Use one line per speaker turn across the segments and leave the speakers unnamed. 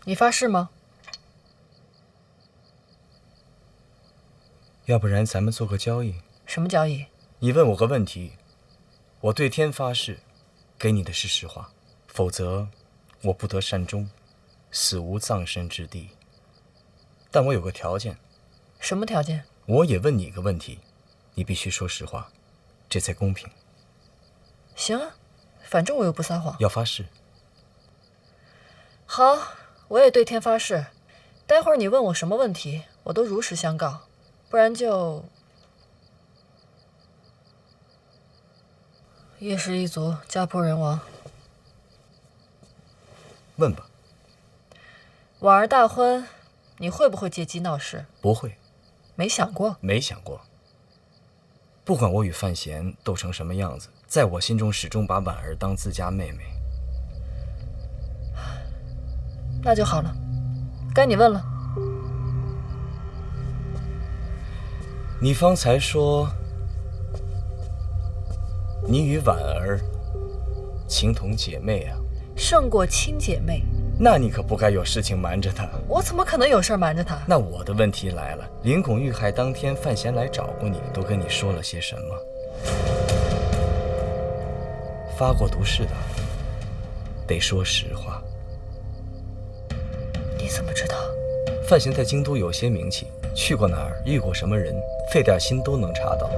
你发誓吗？
要不然咱们做个交易。
什么交易？
你问我个问题，我对天发誓，给你的是实话，否则我不得善终，死无葬身之地。但我有个条件。
什么条件？
我也问你一个问题，你必须说实话，这才公平。
行啊，反正我又不撒谎。
要发誓。
好，我也对天发誓，待会儿你问我什么问题，我都如实相告，不然就叶氏一族家破人亡。
问吧。
婉儿大婚，你会不会借机闹事？
不会。
没想过？
没想过。不管我与范闲斗成什么样子，在我心中始终把婉儿当自家妹妹。
那就好了，该你问了。
你方才说你与婉儿情同姐妹啊？
胜过亲姐妹。
那你可不该有事情瞒着她。
我怎么可能有事瞒着她？
那我的问题来了，林拱遇害当天，范闲来找过你，都跟你说了些什么？发过毒誓的，得说实话。
你怎么知道？
范闲在京都有些名气，去过哪儿，遇过什么人，费点心都能查到。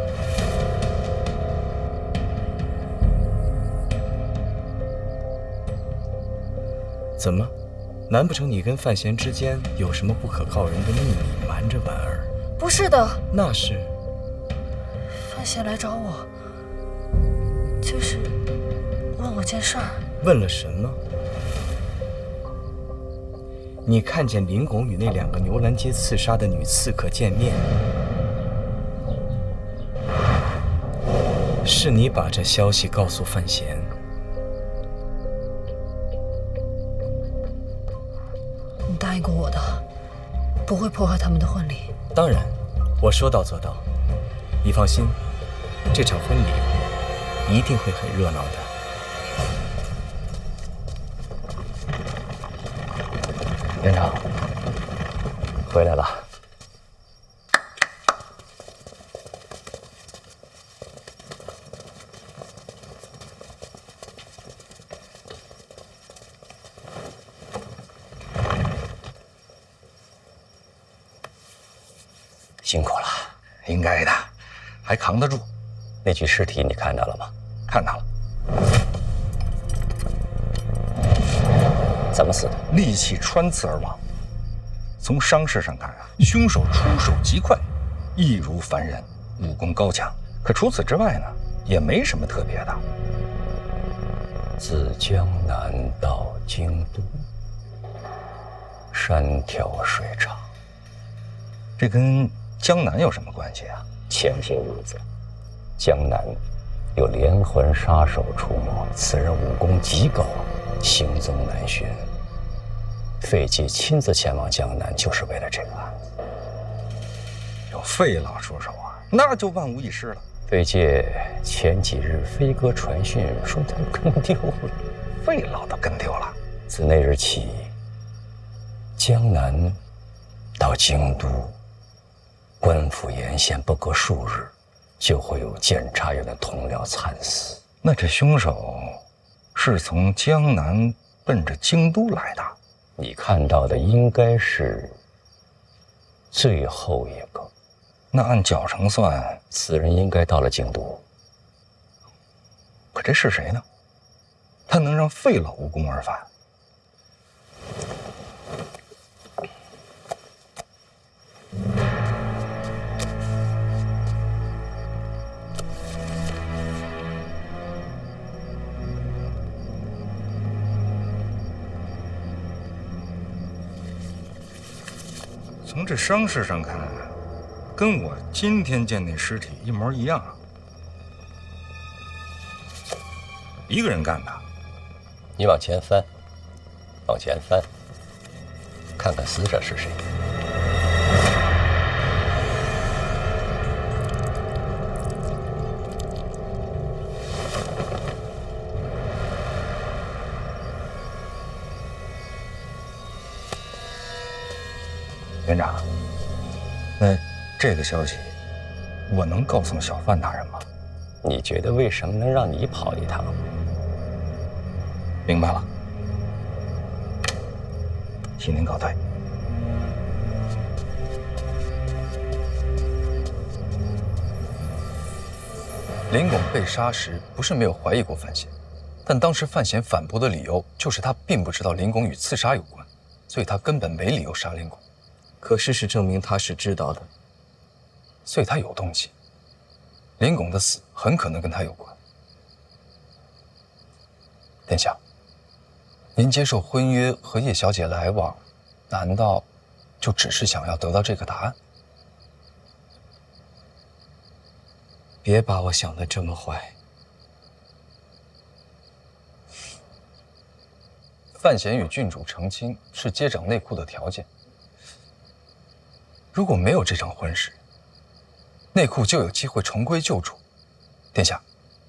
怎么？难不成你跟范闲之间有什么不可告人的秘密，瞒着婉儿？
不是的。
那是
范闲来找我，就是问我件事儿。
问了什么？你看见林拱与那2个牛栏街刺杀的女刺客见面，是你把这消息告诉范闲？
你答应过我的，不会破坏他们的婚礼。
当然，我说到做到。你放心，这场婚礼一定会很热闹的。
院长回来了。辛苦了。
应该的，还扛得住。
那具尸体你看到了吗？
看到了。
怎么死的？
利器穿刺而亡。从伤势上看啊，凶手出手极快，易如凡人，武功高强。可除此之外呢，也没什么特别的。
自江南到京都，山条水长，
这跟江南有什么关系啊？
前些日子，江南有连环杀手出没，此人武功极高，行踪难寻。费介亲自前往江南，就是为了这个案子。
有费老出手啊，那就万无一失了。
费介前几日飞鸽传讯说他跟丢了，
费老都跟丢了。
自那日起，江南到京都，官府沿线不隔数日，就会有监察院的同僚惨死。
那这凶手是从江南奔着京都来的？
你看到的应该是最后一个。
那按脚程算，
此人应该到了京都。
可这是谁呢？他能让费老无功而返？从这伤势上看，跟我今天见那尸体一模一样啊。一个人干的。
你往前翻，往前翻，看看死者是谁。
园长，那这个消息我能告诉小范大人吗？
你觉得为什么能让你跑一趟？
明白了，请您告退。
林拱被杀时，不是没有怀疑过范闲，但当时范闲反驳的理由就是他并不知道林拱与刺杀有关，所以他根本没理由杀林拱。
可事实证明他是知道的，
所以他有动机。林拱的死很可能跟他有关。殿下，您接受婚约和叶小姐来往，难道就只是想要得到这个答案？
别把我想得这么坏。
范闲与郡主成亲是接掌内库的条件。如果没有这场婚事，内库就有机会重归旧主。殿下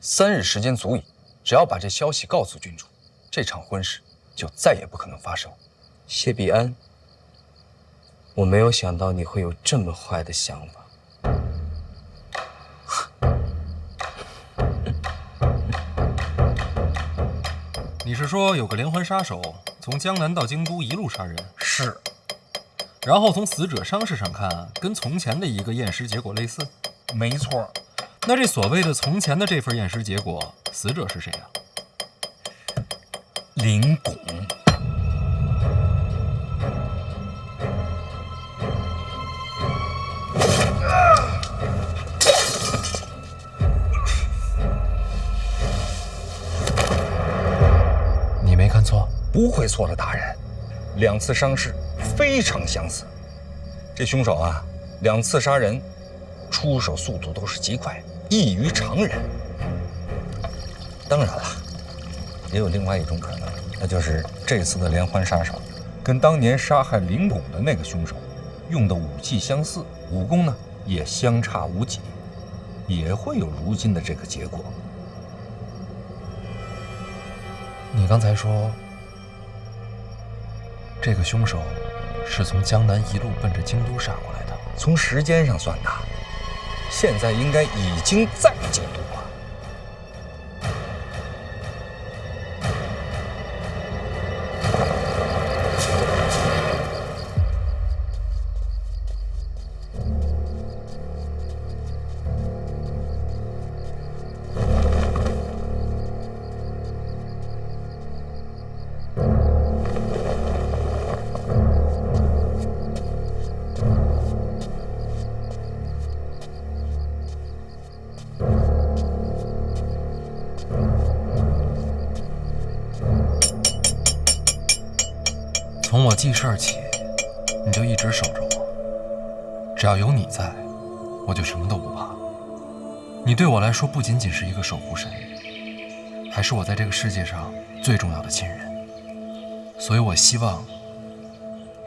，3日时间足矣，只要把这消息告诉郡主，这场婚事就再也不可能发生。
谢必安，我没有想到你会有这么坏的想法。
你是说有个连环杀手从江南到京都一路杀人？
是。
然后从死者伤势上看，跟从前的一个验尸结果类似。
没错。
那这所谓的从前的这份验尸结果，死者是谁啊？
林拱。
你没看错？
不会错了，大人。2次伤势非常相似，这凶手啊，2次杀人，出手速度都是极快，异于常人。当然了，也有另外一种可能，那就是这次的连环杀手跟当年杀害林拱的那个凶手用的武器相似，武功呢也相差无几，也会有如今的这个结果。
你刚才说，这个凶手是从江南一路奔着京都杀过来的。
从时间上算呐，现在应该已经在京都了。
从我记事儿起，你就一直守着我。只要有你在，我就什么都不怕。你对我来说不仅仅是一个守护神，还是我在这个世界上最重要的亲人。所以我希望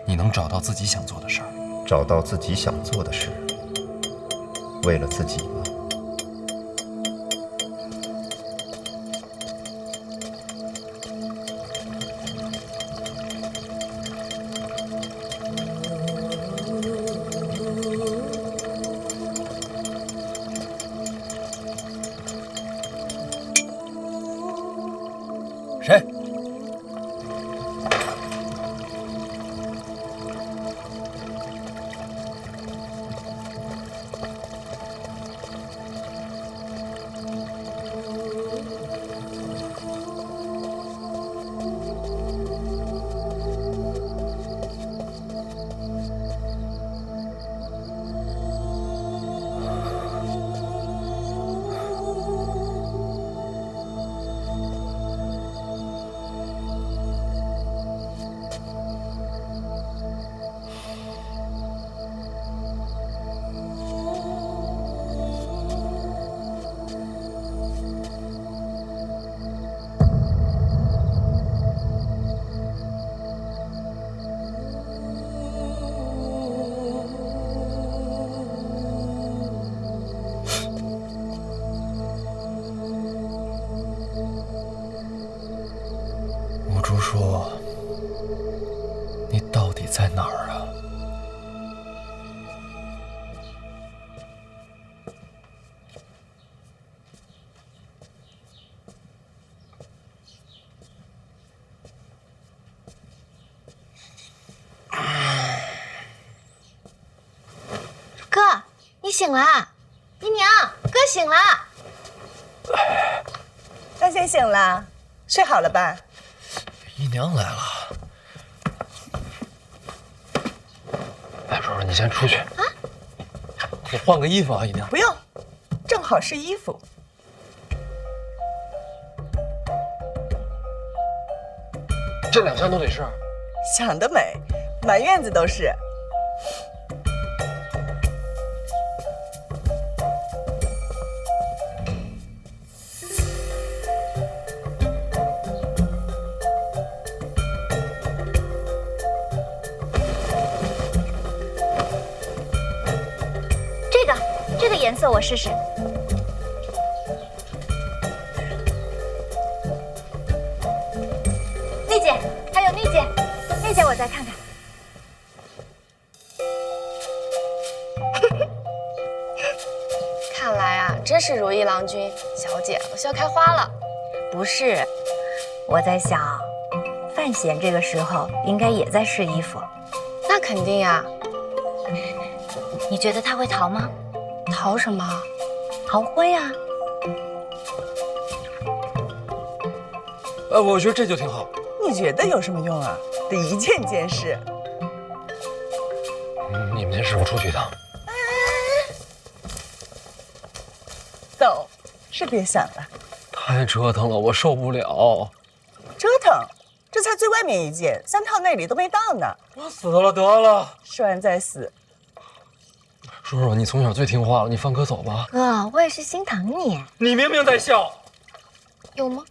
你能找到自己想做的事儿。
找到自己想做的事，为了自己吗？
谁？
母猪说：“你到底在哪儿啊？”
醒啦！姨娘，哥醒啦！
大仙醒了，睡好了吧？
姨娘来了。哎，叔叔，你先出去啊。我换个衣服啊，姨娘。
不用，正好是衣服。
这2项都得是。
想得美，满院子都是。
这个颜色我试试。丽姐，还有丽姐，丽姐我再看看。
看来啊，真是如意郎君，小姐都笑开花了。
不是，我在想，范闲这个时候应该也在试衣服。
那肯定呀。
你觉得他会逃吗？
逃什么？
逃婚呀！
我觉得这就挺好。
你觉得有什么用啊？得一件件试。
你们先试，我出去一趟。
走，是别想了。
太折腾了，我受不了。
折腾，这才最外面一件，3套内里都没到呢。
我死了得了。
说完再死。
叔叔，你从小最听话了，你放哥走吧。
哥，我也是心疼你。
你明明在笑。
有吗？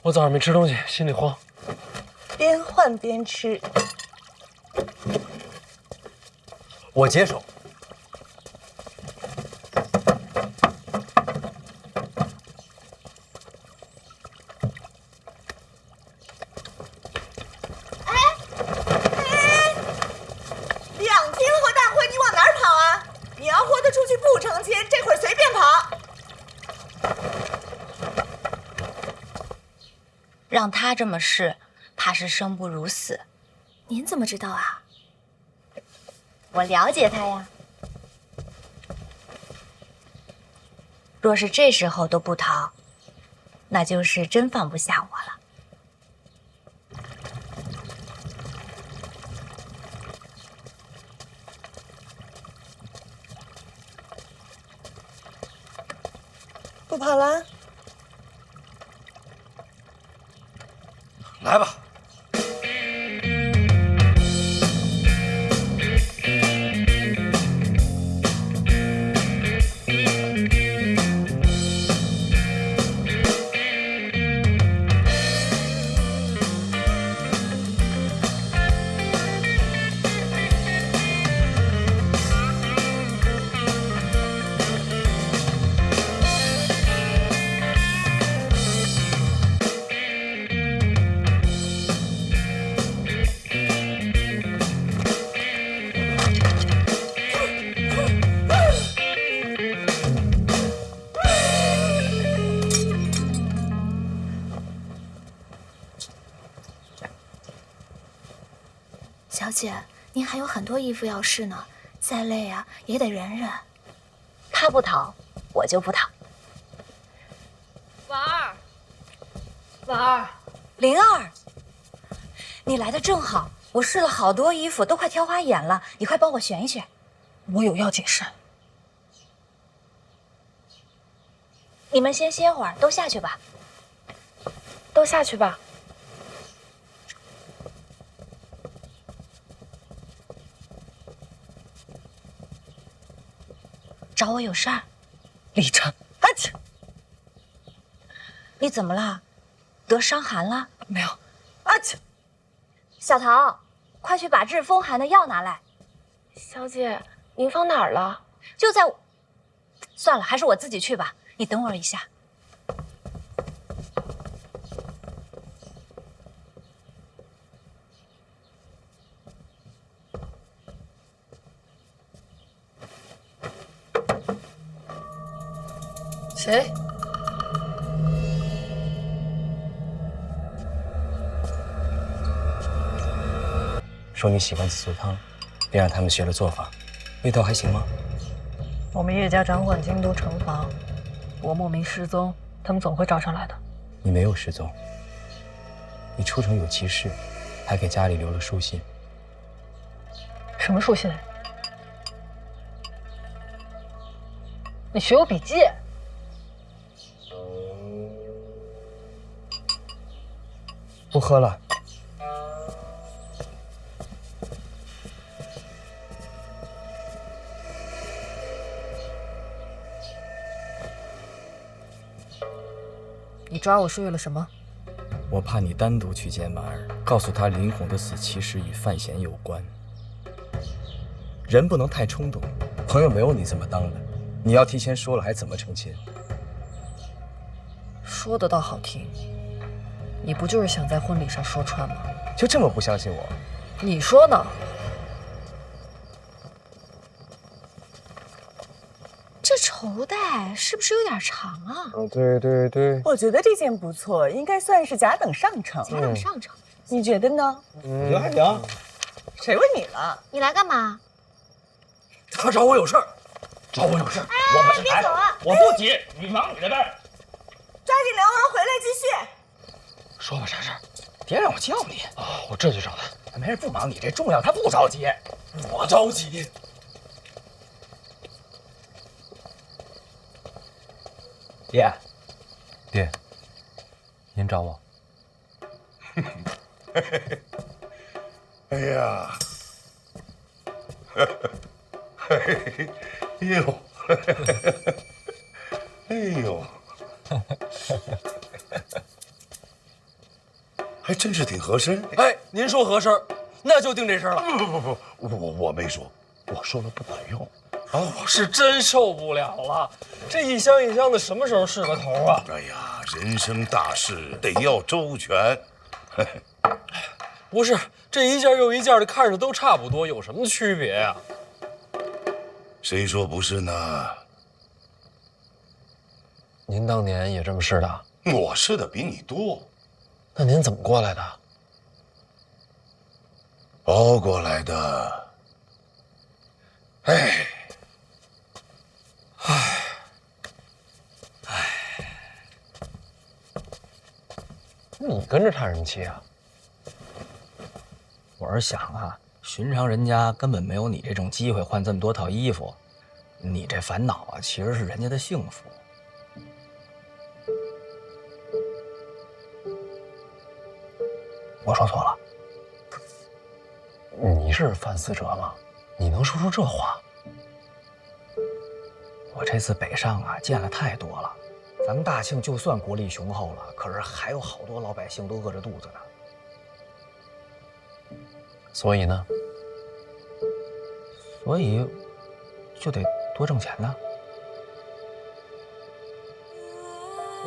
我早上没吃东西，心里慌。
边换边吃。
我接手。
让他这么试，怕是生不如死。
您怎么知道啊？
我了解他呀。若是这时候都不逃，那就是真放不下我了。
不跑了？
来吧。
小姐，您还有很多衣服要试呢，再累啊也得忍忍。
他不逃，我就不逃。
婉儿，婉儿，
灵儿，你来的正好，我试了好多衣服，都快挑花眼了，你快帮我选一选。
我有要紧事。
你们先歇会儿，都下去吧。
都下去吧。
找我有事儿？
李成，啊切！
你怎么了？得伤寒了？
没有。
啊切！
小桃，快去把治风寒的药拿来。
小姐，您放哪儿了？
就在……算了，还是我自己去吧。你等我一下。
谁？
说你喜欢紫苏汤，便让他们学了做法，味道还行吗？
我们叶家掌管京都城防，我莫名失踪，他们总会找上来的。
你没有失踪，你出城有急事，还给家里留了书信。
什么书信？你学我笔记？
不喝了。
你抓我是为了什么？
我怕你单独去见马儿，告诉他林红的死其实与范闲有关。人不能太冲动，朋友没有你这么当的。你要提前说了，还怎么成亲？
说的倒好听，你不就是想在婚礼上说穿吗？
就这么不相信我？
你说呢？
这绸带是不是有点长啊？
对对对，
我觉得这件不错，应该算是甲等上乘。
甲等上乘，
你觉得呢？
行
还行。
谁问你了？
你来干嘛？
他找我有事儿，找我有事儿。我们
别走啊！
我不急，你忙你的呗。
抓紧梁文回来继续。
说吧，啥事儿？
别让我叫你
啊！我这就找他。
没事，不忙，你这重要，他不着急。
我着急。
爹，
爹，您找我？
哎呀，哎呦，哎呦，还真是挺合身。
哎，您说合身，那就定这事了。
不，我没说，我说了不管用。
哦，是真受不了了，这一箱一箱的，什么时候是个头啊？
哎呀，人生大事得要周全。
不是，这一件又一件的，看着都差不多，有什么区别呀？
谁说不是呢？
您当年也这么试的？
我试的比你多。
那您怎么过来的？
熬过来的。哎。
你跟着叹什么气啊？
我是想啊，寻常人家根本没有你这种机会换这么多套衣服，你这烦恼啊，其实是人家的幸福。我说错了，你是范思哲吗？你能说出这话？我这次北上啊，见了太多了。咱们大庆就算国力雄厚了，可是还有好多老百姓都饿着肚子呢。
所以呢？
所以就得多挣钱呢。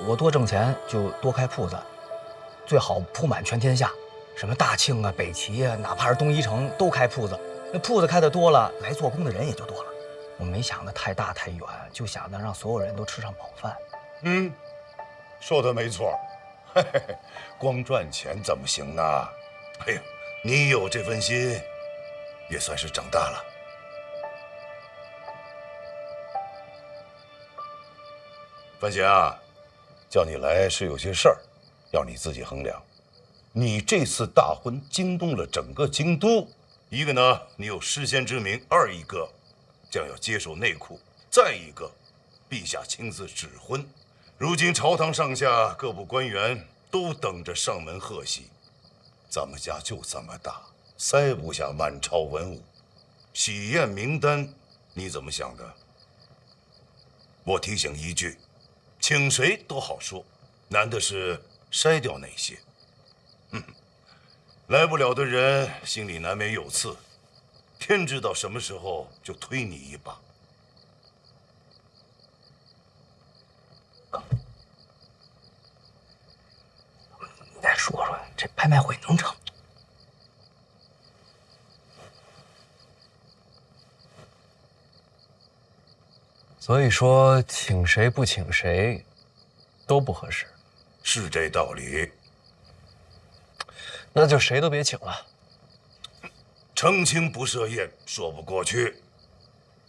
我多挣钱就多开铺子，最好铺满全天下，什么大庆啊、北齐啊，哪怕是东一城都开铺子。那铺子开的多了，来做工的人也就多了。我没想的太大太远，就想着让所有人都吃上饱饭。
说的没错。嘿嘿嘿，光赚钱怎么行呢？哎呀，你有这份心，也算是长大了。范闲啊，叫你来是有些事儿，要你自己衡量。你这次大婚惊动了整个京都，一个呢，你有诗仙之名；二一个，将要接受内库；再一个，陛下亲自指婚。如今朝堂上下各部官员都等着上门贺喜，咱们家就这么大，塞不下满朝文武。喜宴名单你怎么想的？我提醒一句，请谁都好说，难的是筛掉哪些。来不了的人心里难免有刺，天知道什么时候就推你一把。
你再说说，这拍卖会能成？
所以说，请谁不请谁，都不合适。
是这道理。
那就谁都别请了。
成亲不设宴，说不过去。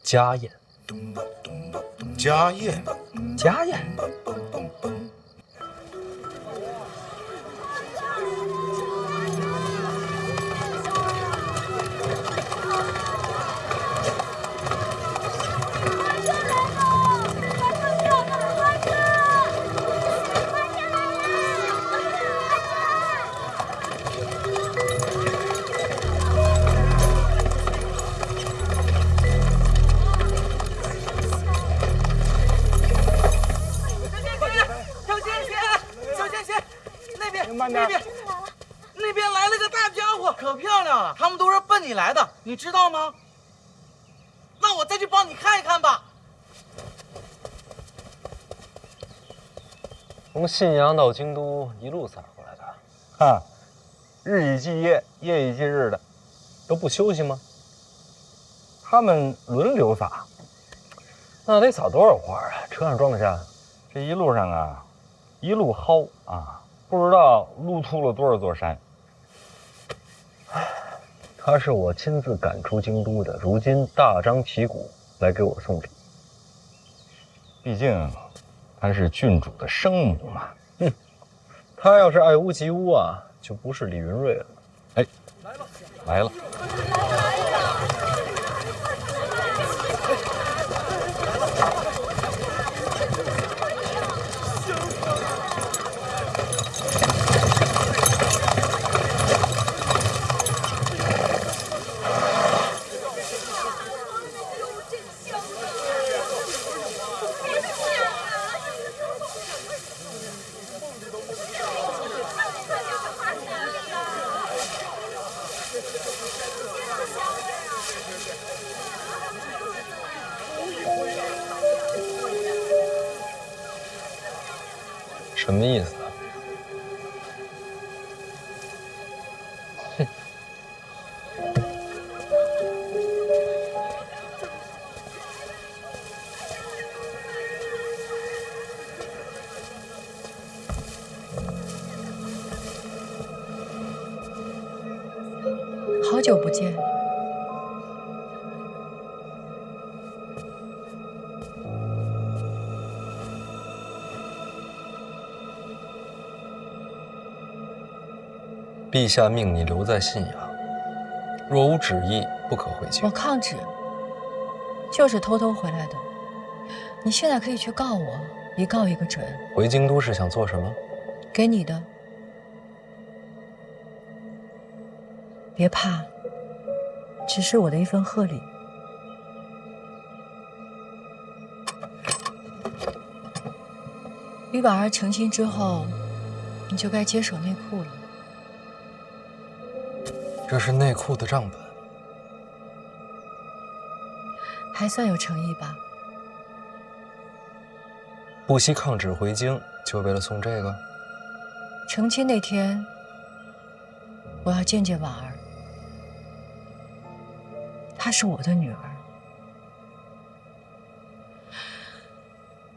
家宴，
家宴。
家宴。
那边来了个大家伙，可漂亮了。他们都是奔你来的，你知道吗？那我再去帮你看一看吧。
从信阳到京都一路咋过来的？
哈，日以继夜，夜以继日的，
都不休息吗？
他们轮流撒。
那得撒多少花啊？车上装得下？
这一路上啊，一路薅啊，不知道撸秃了多少座山。
他是我亲自赶出京都的，如今大张旗鼓来给我送礼。
毕竟他是郡主的生母嘛。
他要是爱屋及乌啊，就不是李云瑞了。
哎，来了。
什么意思啊？
好久不见。
陛下命你留在信阳，若无旨意，不可回京。
我抗旨，就是偷偷回来的。你现在可以去告我，一告一个准。
回京都是想做什么？
给你的。别怕，只是我的一份贺礼。与婉儿成亲之后，你就该接手内库了。
这是内库的账本，
还算有诚意吧？
不惜抗旨回京，就为了送这个？
成亲那天，我要见见婉儿。她是我的女儿。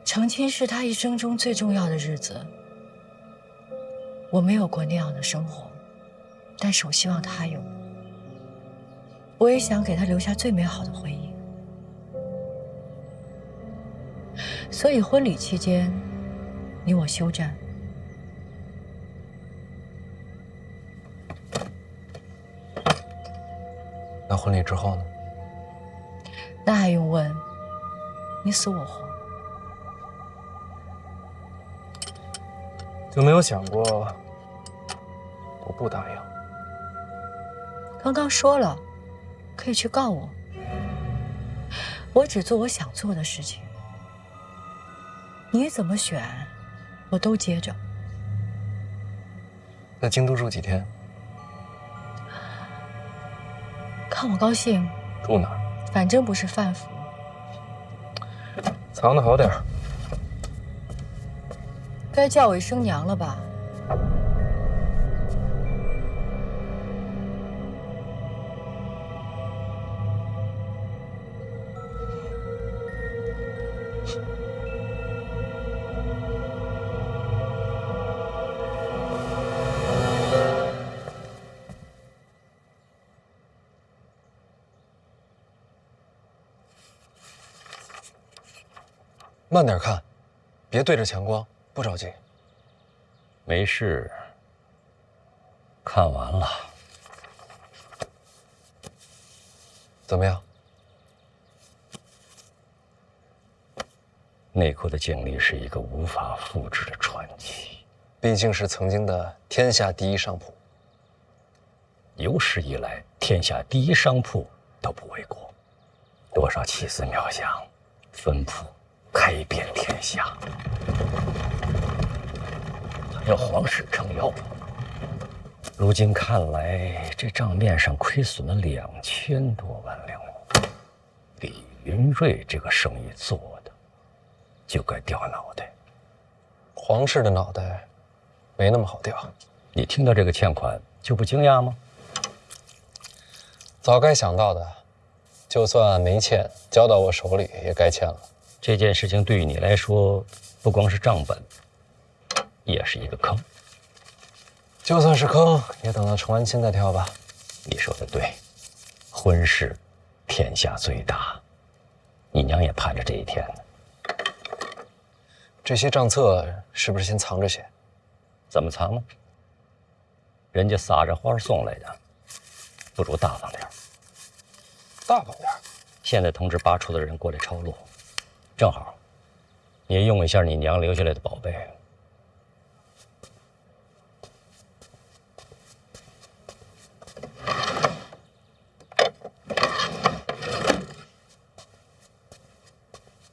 成亲是她一生中最重要的日子。我没有过那样的生活，但是我希望她有。我也想给她留下最美好的回忆。所以婚礼期间，你我休战。
那婚礼之后呢？
那还用问？你死我活。
就没有想过我不答应？
刚刚说了，可以去告我。我只做我想做的事情。你怎么选，我都接着。
在京都住几天？
看我高兴。
住哪儿？
反正不是范府。
藏得好点儿。
该叫我一声娘了吧？
慢点看，别对着强光，不着急。
没事，看完了。
怎么样？
内库的经历是一个无法复制的传奇，
毕竟是曾经的天下第一商铺。
有史以来，天下第一商铺都不为过，多少奇思妙想，分铺开遍天下。还有皇室撑腰，如今看来，这账面上亏损了2000多万两。李云瑞这个生意做的，就该掉脑袋。
皇室的脑袋没那么好掉。
你听到这个欠款就不惊讶吗？
早该想到的，就算没欠，交到我手里也该欠了。
这件事情对于你来说，不光是账本，也是一个坑。
就算是坑，也等到成完亲再跳吧。
你说的对，婚事天下最大，你娘也盼着这一天呢。
这些账册是不是先藏着些？
怎么藏呢？人家撒着花送来的，不如大方点。
大方点。
现在通知8处的人过来抄录，正好，你也用一下你娘留下来的宝贝。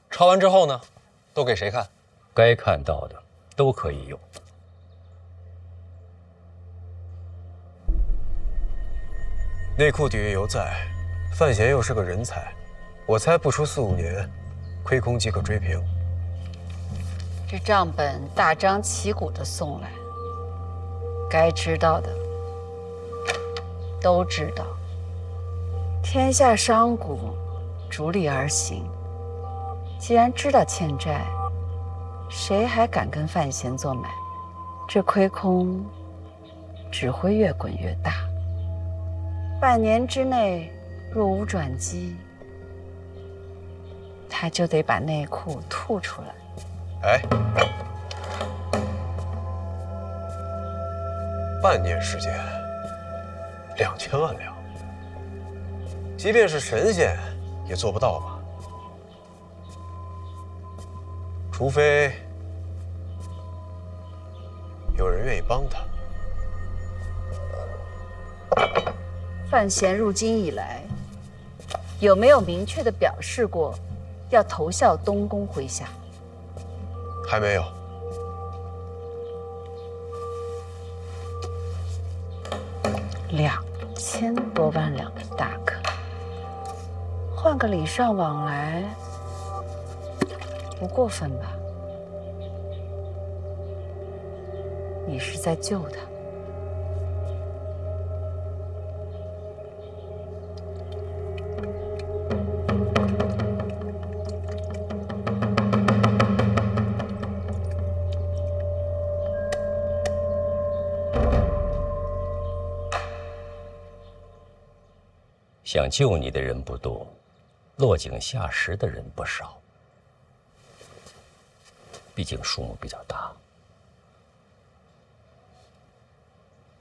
抄完之后呢，都给谁看？
该看到的都可以用。
内库底蕴犹在，范闲又是个人才，我猜不出4、5年，亏空即可追平。
这账本大张旗鼓的送来，该知道的都知道。天下商贾逐利而行，既然知道欠债，谁还敢跟范闲做买？这亏空只会越滚越大。半年之内若无转机，他就得把内库吐出来。
哎，半年时间，2000万两，即便是神仙也做不到吧？除非有人愿意帮他。
范闲入京以来，有没有明确的表示过要投效东宫麾下？
还没有。
2000多万两的大坑，换个礼尚往来，不过分吧？你是在救他。
想救你的人不多，落井下石的人不少。毕竟数目比较大。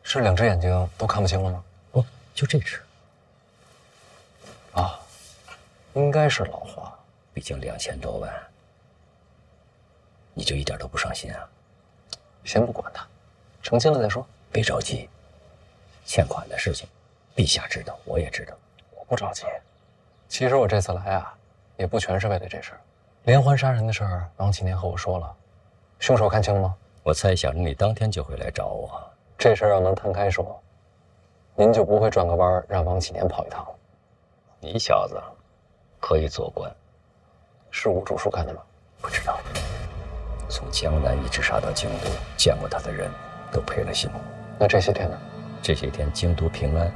是2只眼睛都看不清了吗？
不，就这只。
啊，应该是老花。
毕竟2000多万，你就一点都不上心啊？
先不管他，成亲了再说。
别着急，欠款的事情，陛下知道，我也知道。
我不着急。其实我这次来啊，也不全是为了这事儿。连环杀人的事儿，王启年和我说了，凶手看清了吗？
我猜想着你当天就会来找我。
这事儿要能摊开说，您就不会转个弯让王启年跑一趟了。
你小子可以做官，
是吴主书干的吗？
不知道。从江南一直杀到京都，见过他的人都赔了心。
那这些天呢？
这些天京都平安，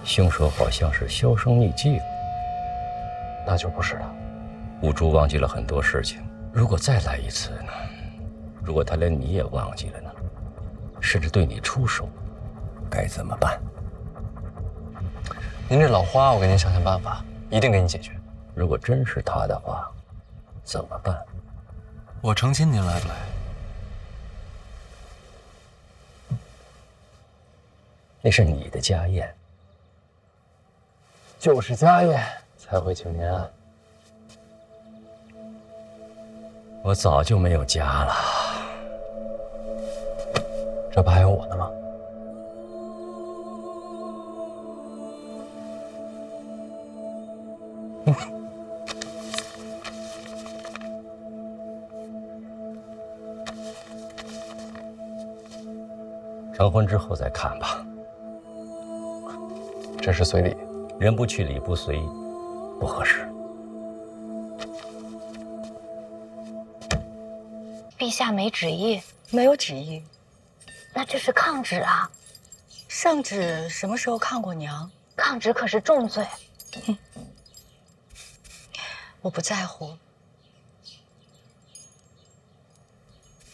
凶手好像是销声匿迹了。
那就不是他。
吴珠忘记了很多事情，如果再来一次呢？如果他连你也忘记了呢？甚至对你出手，该怎么办？
您这老花，我给您想想办法，一定给你解决。
如果真是他的话，怎么办？
我成亲，您来不来？
那是你的家宴，就是家宴才会请您啊。我早就没有家了，这不还有我呢吗？成婚之后再看吧。这是随礼，人不去礼不随，不合适。
陛下没旨意？
没有旨意。
那这是抗旨啊！
上旨什么时候抗过娘？
抗旨可是重罪。
我不在乎。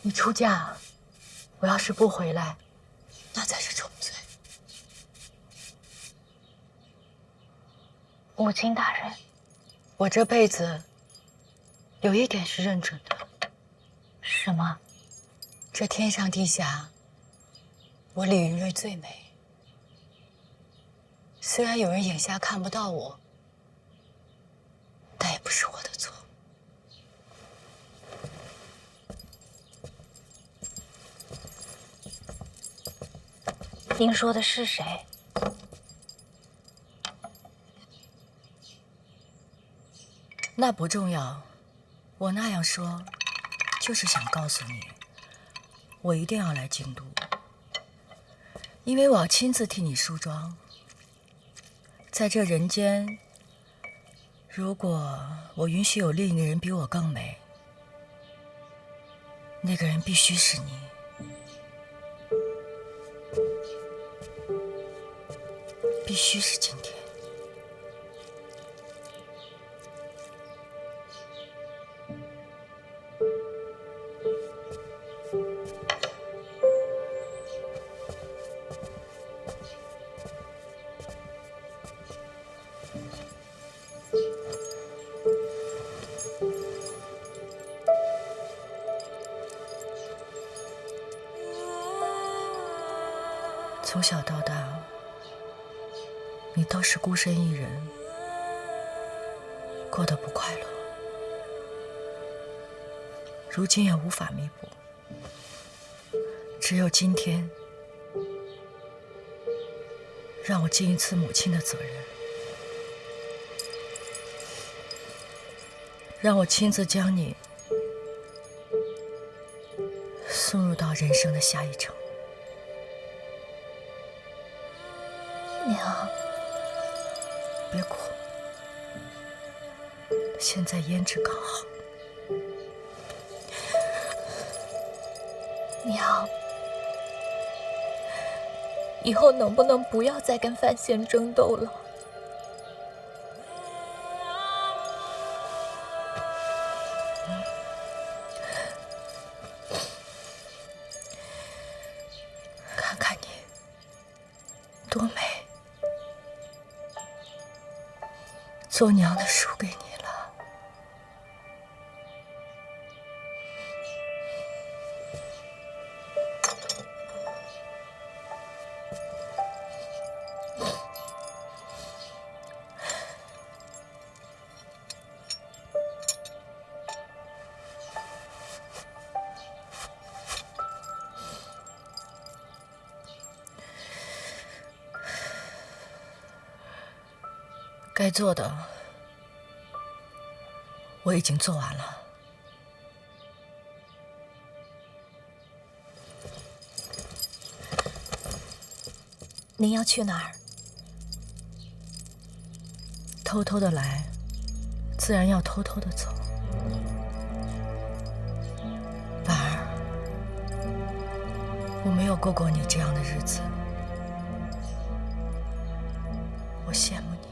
你出嫁，我要是不回来，那才是重罪。
母亲大人，
我这辈子有一点是认准的。
什么？
这天上地下，我李云瑞最美。虽然有人眼下看不到我，但也不是我的错。
您说的是谁？
那不重要，我那样说，就是想告诉你，我一定要来京都，因为我要亲自替你梳妆。在这人间，如果我允许有另一个人比我更美，那个人必须是你。必须是今天。从小到大，你都是孤身一人，过得不快乐。如今也无法弥补，只有今天，让我尽一次母亲的责任，让我亲自将你送入到人生的下一程。
娘，
别哭，现在胭脂刚好。
娘，以后能不能不要再跟范闲争斗了？
看看你，多美！做娘的输给你了。该做的我已经做完了。
您要去哪儿？
偷偷的来，自然要偷偷的走。婉儿，我没有过过你这样的日子，我羡慕你。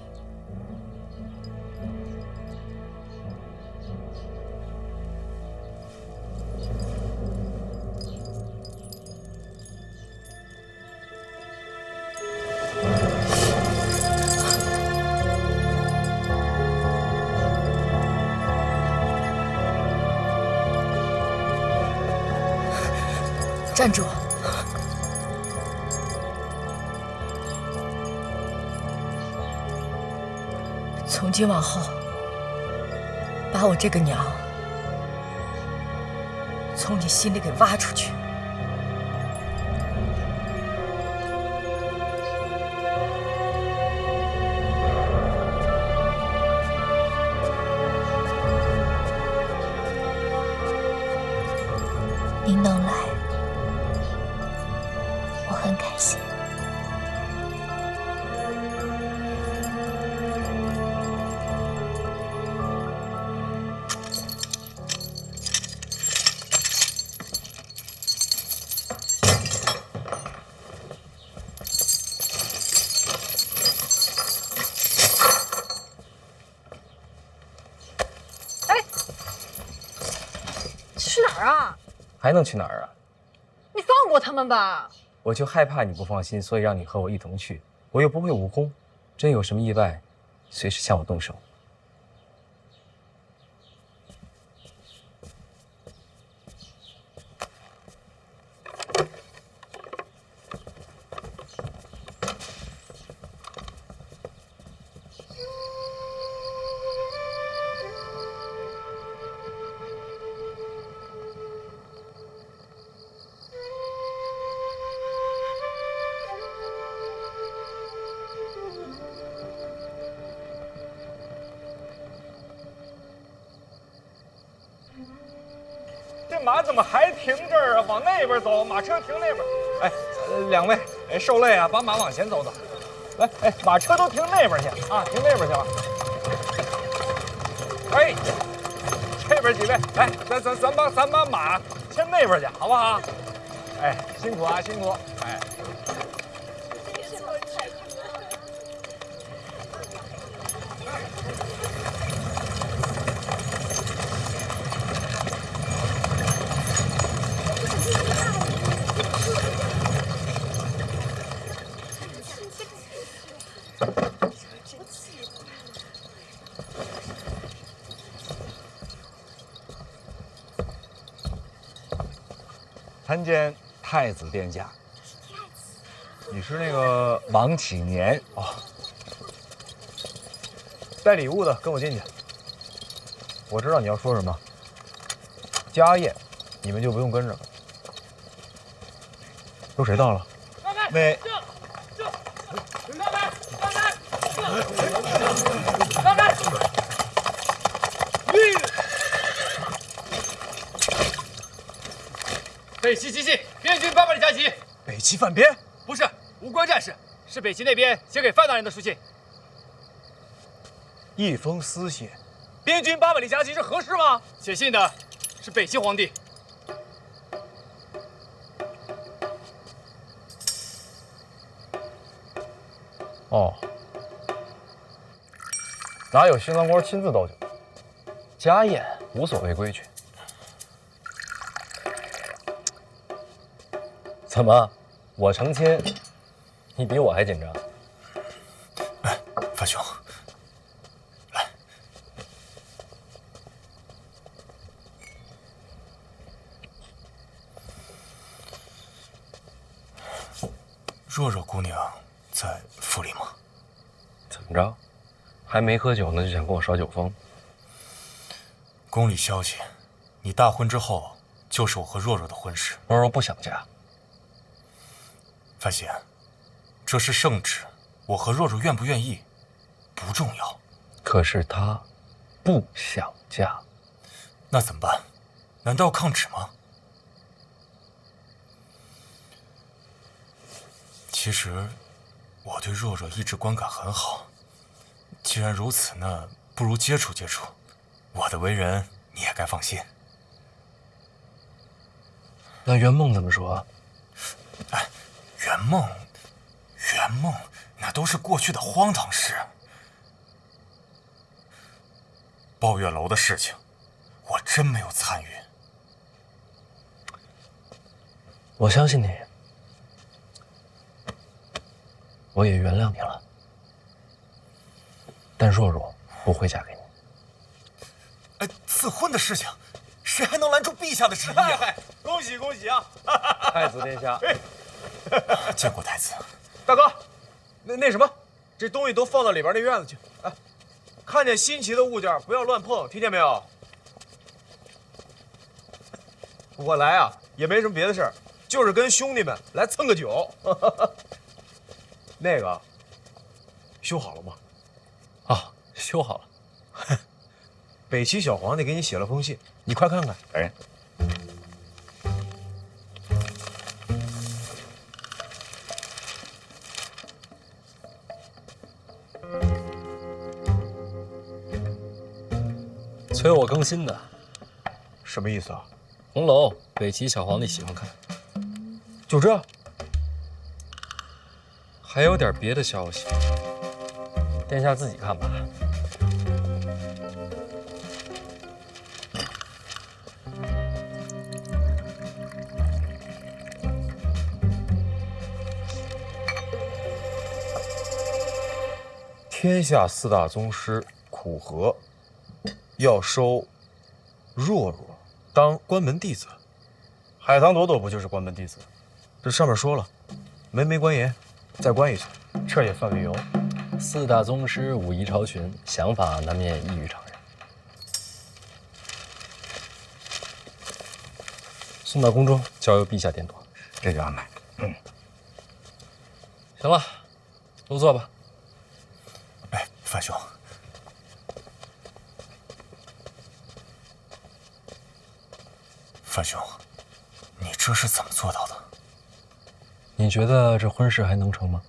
站住！从今往后，把我这个娘从你心里给挖出去。
您能来，我很开心。
去哪儿啊？
还能去哪儿啊？
你放过他们吧！
我就害怕你不放心，所以让你和我一同去。我又不会武功，真有什么意外，随时向我动手。
这马怎么还停这儿啊？往那边走，马车停那边。哎，两位，受累啊，把马往前走走。来，马车都停那边去啊，停那边去了。哎，这边几位，来，咱把马牵那边去，好不好？哎，辛苦啊，辛苦。哎。参见太子殿下。你是那个王启年哦？带礼物的，跟我进去。我知道你要说什么。家宴，你们就不用跟着了。都谁到了？那。让开！
北齐急信，边军800里加急。
北齐犯边？
不是，无关战事，是北齐那边写给范大人的书信。
一封私信，边军800里加急是何事吗？
写信的是北齐皇帝。
哦，哪有新郎官亲自倒酒？
家宴无所谓规矩。怎么，我成亲，你比我还紧张？
哎，范兄，来，若若姑娘在府里吗？
怎么着，还没喝酒呢就想跟我耍酒疯？
宫里消息，你大婚之后就是我和若若的婚事。
若若不想嫁。
范闲，这是圣旨，我和若若愿不愿意不重要。
可是她不想嫁，
那怎么办？难道要抗旨吗？其实我对若若一直观感很好，既然如此，那不如接触接触。我的为人你也该放心。
那圆梦怎么说？
哎，圆梦那都是过去的荒唐事。抱月楼的事情，我真没有参与。
我相信你，我也原谅你了。但若若不会嫁给你。
赐婚的事情，谁还能拦住陛下的旨意啊？
恭喜恭喜啊！
太子殿下，
见过太子。
大哥，那什么，这东西都放到里边那院子去。哎，看见新奇的物件不要乱碰，听见没有？我来啊，也没什么别的事儿，就是跟兄弟们来蹭个酒。那个，修好了吗？
啊，修好了。
北齐小皇帝给你写了封信，你快看看。
哎。
催我更新的，
什么意思啊？
红楼，北齐小皇帝喜欢看。
就这？
还有点别的消息，殿下自己看吧。
天下4大宗师苦荷要收若若当关门弟子。
海棠朵朵不就是关门弟子？
这上面说了，门没关严，再关一次，
这也算理由。
4大宗师武艺超群，想法难免异于常人。送到宫中，交由陛下点朵。
这就安排。
行了，都坐吧。
哎，范兄，范兄，你这是怎么做到的？
你觉得这婚事还能成吗？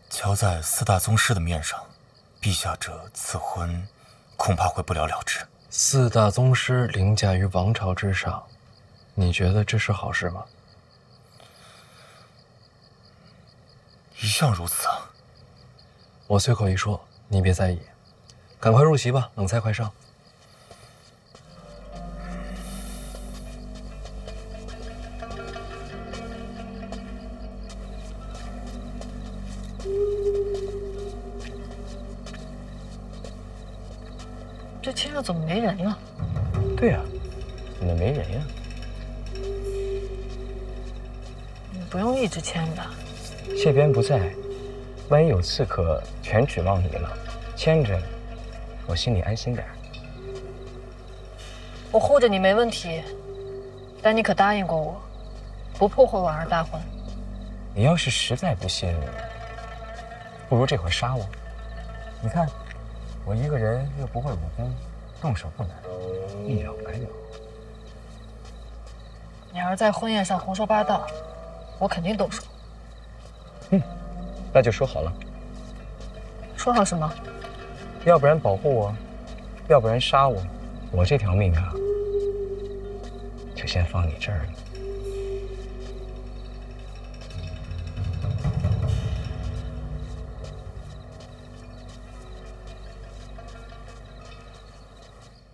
瞧在4大宗师的面上，陛下这此婚恐怕会不了了之。
4大宗师凌驾于王朝之上，你觉得这是好事吗？
一向如此啊。
我随口一说，你别在意。赶快入席吧，冷菜快上。
这厅上怎么没人了？
对呀，怎么没人呀？
你不用一直牵吧？
谢边不在，万一有刺客全指望你了，牵着我心里安心点。
我护着你没问题，但你可答应过我，不破坏婉儿大婚。
你要是实在不信，不如这会杀我。你看。 我一个人又不会武功，动手不难，一了百了。
你要是在婚宴上胡说八道，我肯定动手。
那就说好了。
说好什么？
要不然保护我，要不然杀我。我这条命啊，就先放你这儿了。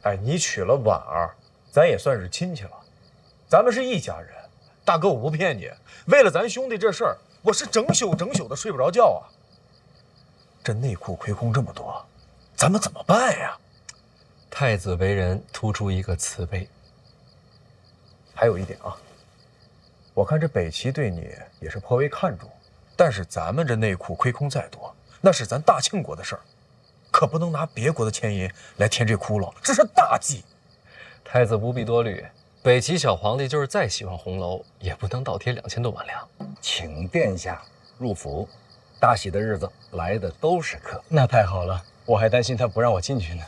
哎，你娶了婉儿，咱也算是亲戚了，咱们是一家人。大哥，我不骗你，为了咱兄弟这事儿，我是整宿的睡不着觉啊。这内库亏空这么多，咱们怎么办呀？
太子为人突出一个慈悲。
还有一点啊，我看这北齐对你也是颇为看重，但是咱们这内库亏空再多，那是咱大庆国的事儿。 可不能拿别国的钱银来填这窟窿，这是大忌。
太子不必多虑，北齐小皇帝就是再喜欢红楼，也不能倒贴2000多万两。
请殿下入府，大喜的日子来的都是客。
那太好了，我还担心他不让我进去呢。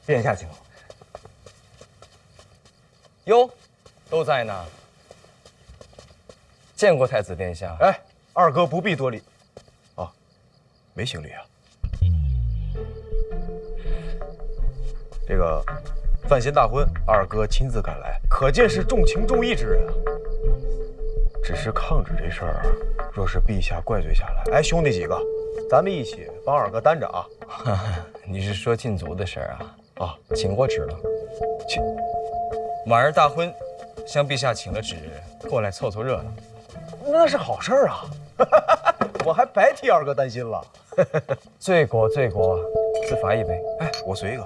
殿下请。哟，都在呢。见过太子殿下。
哎，二哥不必多礼。啊，没行礼啊。这个范闲大婚，二哥亲自赶来，可见是重情重义之人啊。只是抗旨这事儿，若是陛下怪罪下来，哎，兄弟几个，咱们一起帮二哥担着啊！
你是说禁足的事儿啊？
啊，
请过旨了。晚儿大婚，向陛下请了旨，过来凑凑热闹。
那是好事儿啊！我还白替二哥担心了。
罪过罪过，自罚一杯。
哎，我随一个。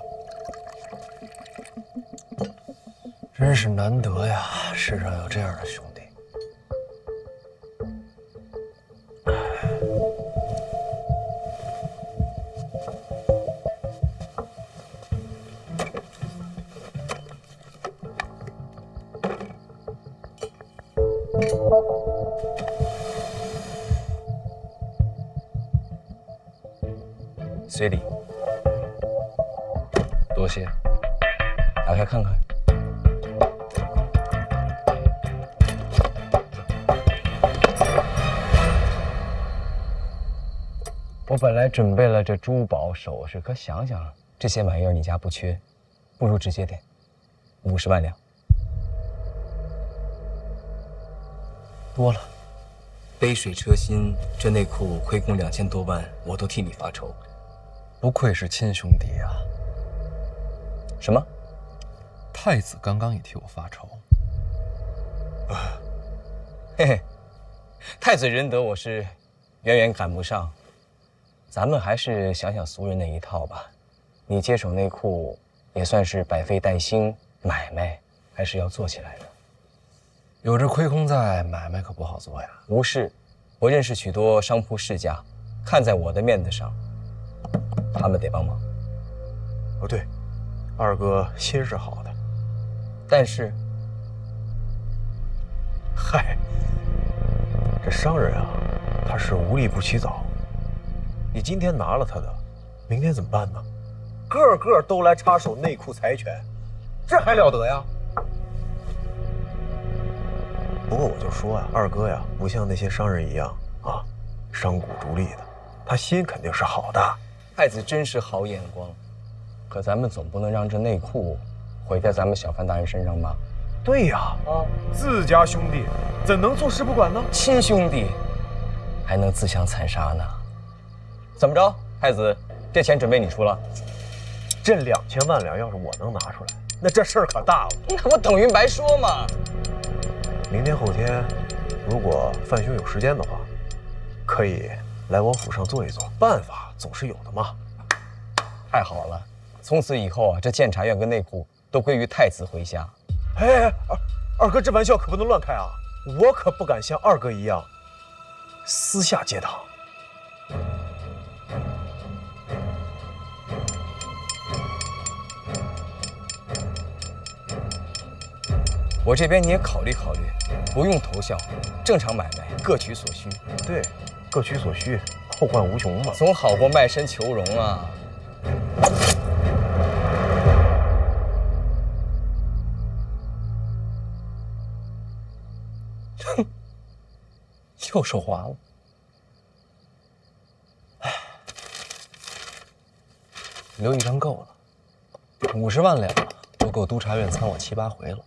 真是难得呀，世上有这样的兄弟。
随礼，
多谢。
打开看看。我本来准备了这珠宝首饰，可想想这些玩意儿你家不缺，不如直接点，50万两。
多了。
杯水车薪，这内裤亏空2000多万，我都替你发愁。
不愧是亲兄弟呀！
什么？
太子刚刚也替我发愁。
嘿嘿，太子仁德我是远远赶不上。咱们还是想想俗人那一套吧。你接手内裤也算是百废待兴，买卖还是要做起来的。
有这亏空在，买卖可不好做呀。
无事，我认识许多商铺世家，看在我的面子上，他们得帮忙。
哦，对，二哥心是好的，
但是，
嗨，这商人啊，他是无利不起早。你今天拿了他的，明天怎么办呢？个个都来插手内裤财权，这还了得呀！不过我就说啊，二哥呀，不像那些商人一样啊，商贾逐利的，他心肯定是好的。
太子真是好眼光，可咱们总不能让这内裤毁在咱们小范大人身上吧？
对呀，自家兄弟怎能坐视不管呢？
亲兄弟还能自相残杀呢？怎么着，太子，这钱准备你出了？
这2000万两要是我能拿出来，那这事儿可大了。
那不等于白说吗？
明天后天，如果范兄有时间的话，可以来我府上坐一坐，办法总是有的嘛。
太好了，从此以后啊，这监察院跟内库都归于太子麾下。
哎，二哥这玩笑可不能乱开啊！我可不敢像二哥一样私下结党。
我这边你也考虑考虑，不用投效，正常买卖，各取所需。
对，各取所需，后患无穷嘛。
总好过卖身求荣啊！
哼，又说话了。唉，留一张够了，50万两都够督察院参我7、8回了。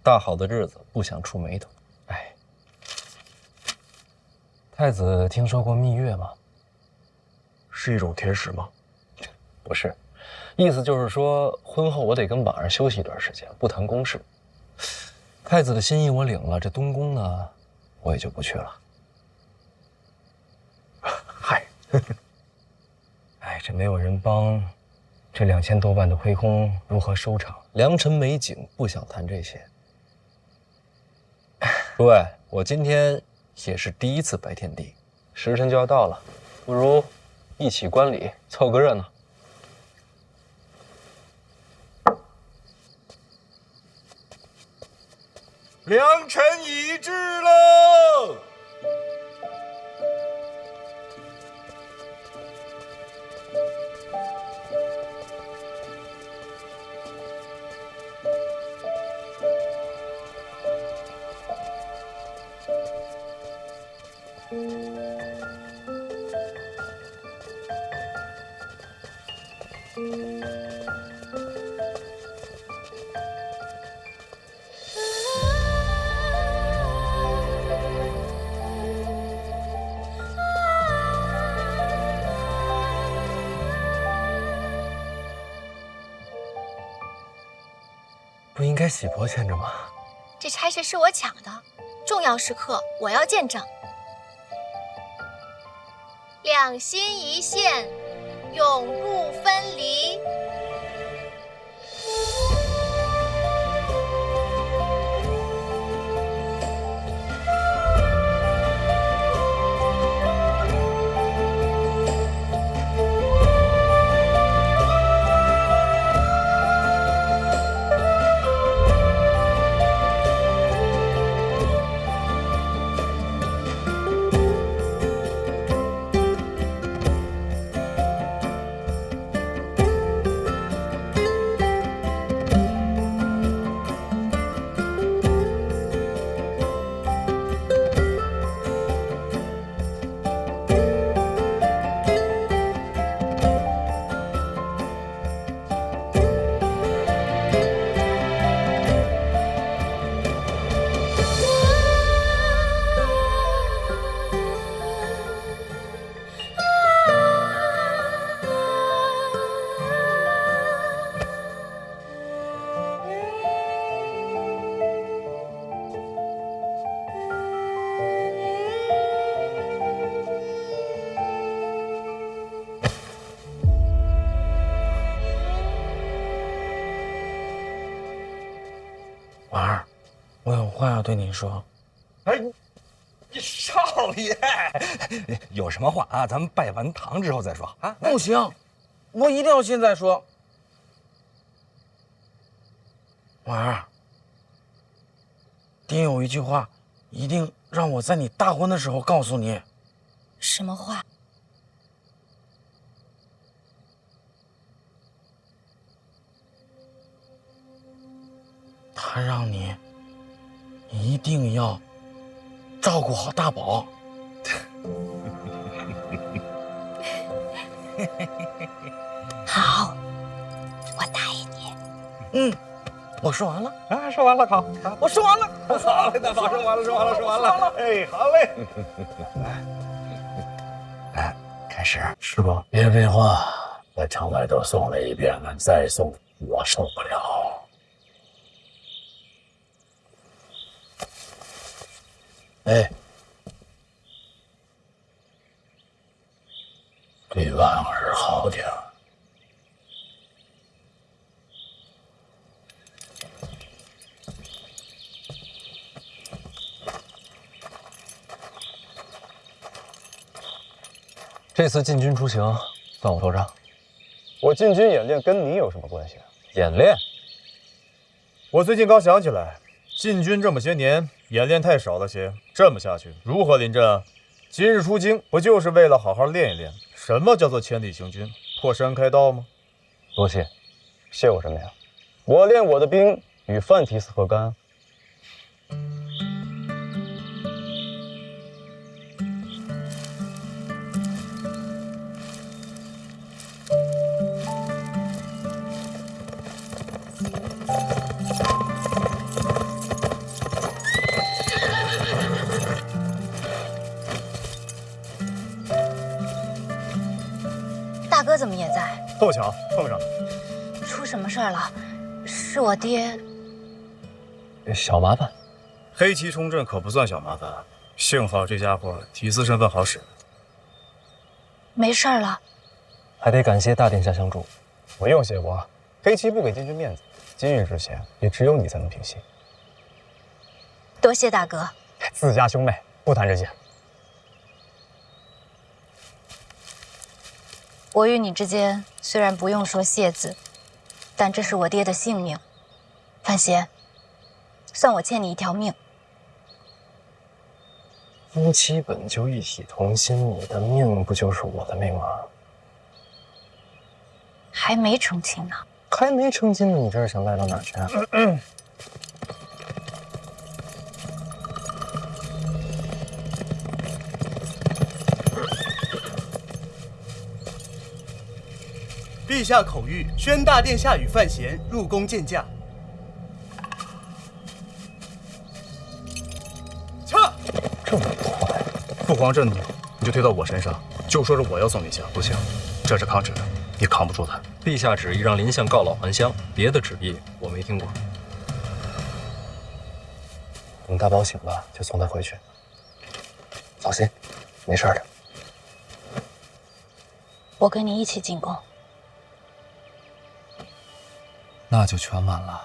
大好的日子不想触眉头。哎，太子听说过蜜月吗？
是一种甜食吗？
不是，意思就是说婚后我得跟网上休息一段时间，不谈公事。太子的心意我领了，这东宫呢，我也就不去了。
嗨，
哎，这没有人帮，这2000多万的亏空如何收场？
良辰美景，不想谈这些。诸位，我今天也是第一次拜天地，时辰就要到了，不如一起观礼，凑个热闹。
良辰已至喽！
不应该喜婆牵着吗？
这差事是我抢的，重要时刻我要见证。两心一线，永不分离。
婉儿，我有话要对你说。
哎，你少爷，有什么话啊？咱们拜完堂之后再说啊。
不行，我一定要现在说。婉儿，爹有一句话，一定让我在你大婚的时候告诉你。
什么话？
他让你一定要照顾好大宝。
好，我答应你。
嗯，我说完了
啊，说完了，好，
我说完了，
我说完了，大宝，说完了，说完了，说完了。哎，好嘞。
来，开始。
师伯，
别废话，把场外都送了一遍了，再送我受不了。哎，对婉儿好点儿。
这次进军出行，算我头上。
我进军演练跟你有什么关系啊？
演练？
我最近刚想起来，进军这么些年，演练太少了些。这么下去，如何临阵啊？今日出京，不就是为了好好练一练？什么叫做千里行军，破山开刀吗？
多谢。
谢我什么呀？我练我的兵与范提斯何干？
大哥怎么也在？
凑巧碰上了。
出什么事儿了？是我爹。
小麻烦。
黑旗冲阵可不算小麻烦，幸好这家伙提斯身份好使。
没事儿了。
还得感谢大殿下相助。
不用谢我，黑旗不给禁军面子，今日之嫌也只有你才能平息。
多谢大哥。
自家兄妹不谈这些。
我与你之间虽然不用说谢字，但这是我爹的性命。范闲，算我欠你一条命。
夫妻本就一体同心，你的命不就是我的命吗？
还没成亲呢。
还没成亲呢，你这是想赖到哪儿去啊？
陛下口谕，宣大殿下与范闲入宫见驾。
撤！这么快？父皇震怒，你就推到我身上，就说是我要送你下。
不行，
这是抗旨，你扛不住他。
陛下旨意让林相告老还乡，别的旨意我没听过。等大宝醒了就送他回去。放心，没事的。
我跟你一起进宫。
那就全完了。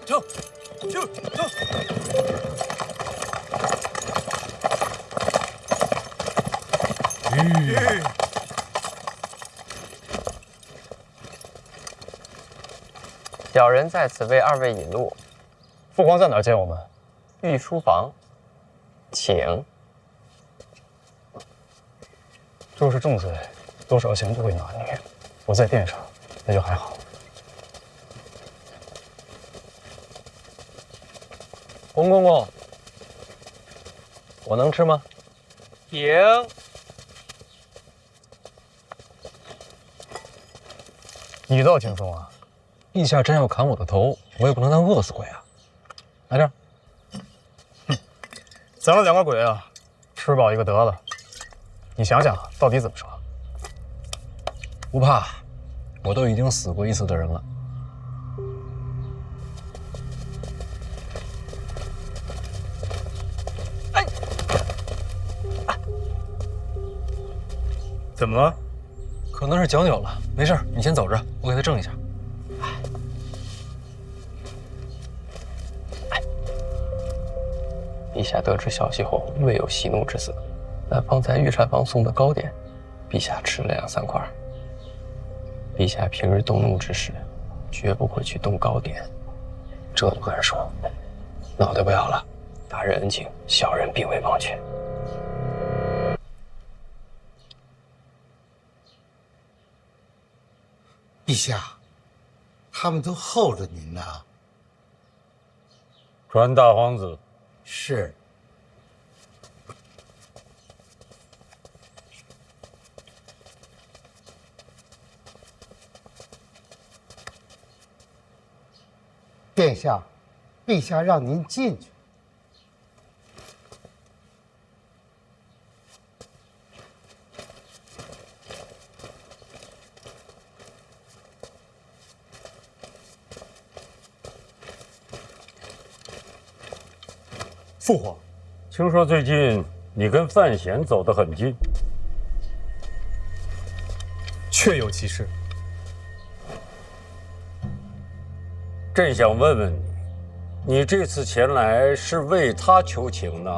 走。
小人在此为二位引路。父皇在哪儿见我们？御书房，请。若是重罪，多少刑都会拿捏。我在殿上，那就还好。洪公公，我能吃吗？请。你倒轻松啊！陛下真要砍我的头，我也不能当饿死鬼啊！来这儿。哼，咱们两个鬼啊，吃饱一个得了。你想想，到底怎么说？不怕，我都已经死过一次的人了。哎，怎么了？可能是脚扭了，没事，你先走着，我给他正一下。陛下得知消息后，未有息怒之色。那方才御膳房送的糕点，陛下吃了2-3块。陛下平日动怒之时，绝不会去动糕点，这都不敢说。脑袋不要了，大人恩情，小人并未忘却。
陛下，他们都候着您呢。
传大皇子。
是。殿下，陛下让您进去。
父皇，听说最近你跟范闲走得很近，
确有其事。
朕想问问你，你这次前来是为他求情呢，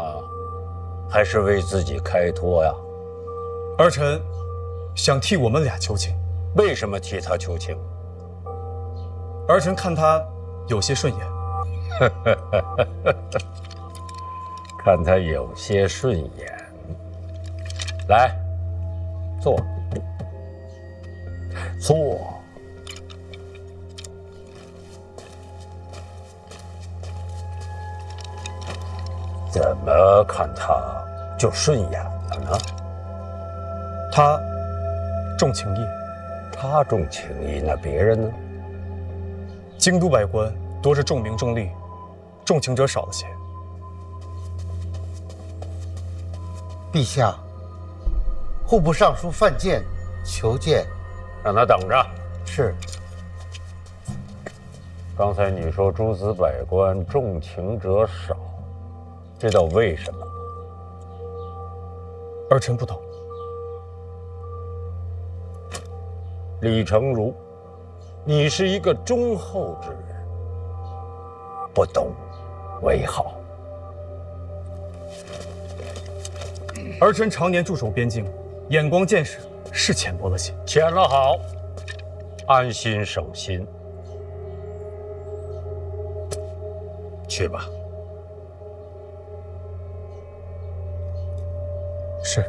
还是为自己开脱呀？
儿臣想替我们俩求情。
为什么替他求情？
儿臣看他有些顺眼。
看他有些顺眼。来，坐。坐。怎么看他就顺眼了呢？
他重情义。
他重情义，那别人呢？
京都百官多是重名重利，重情者少了些。
陛下，户部尚书范建求见。
让他等着。
是。
刚才你说诸子百官重情者少，知道为什么？
儿臣不懂。
李成儒，你是一个忠厚之人，不懂为好。
儿臣常年驻守边境，眼光见识是浅薄了些。
浅了好，安心省心。去吧。
是。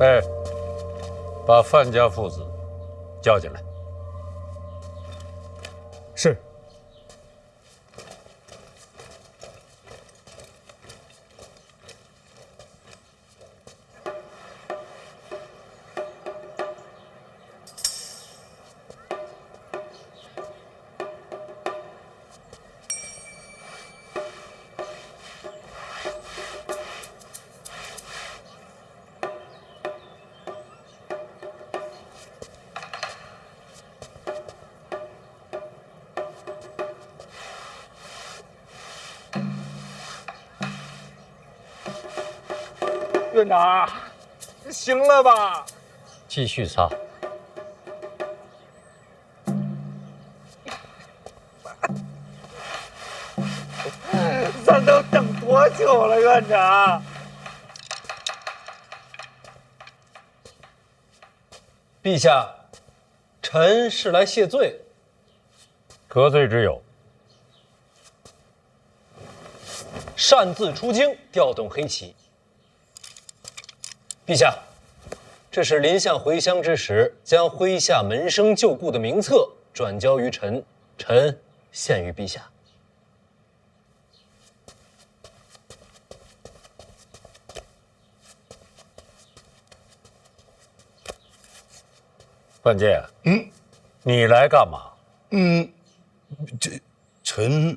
哎，把范家父子叫进来。
是。
队长，行了吧？
继续擦。
咱都等多久了，院长？
陛下，臣是来谢罪。
何罪之有？
擅自出京，调动黑旗。陛下，这是临相回乡之时，将麾下门生旧故的名册转交于臣，臣献于陛下。
范建，你来干嘛？
臣，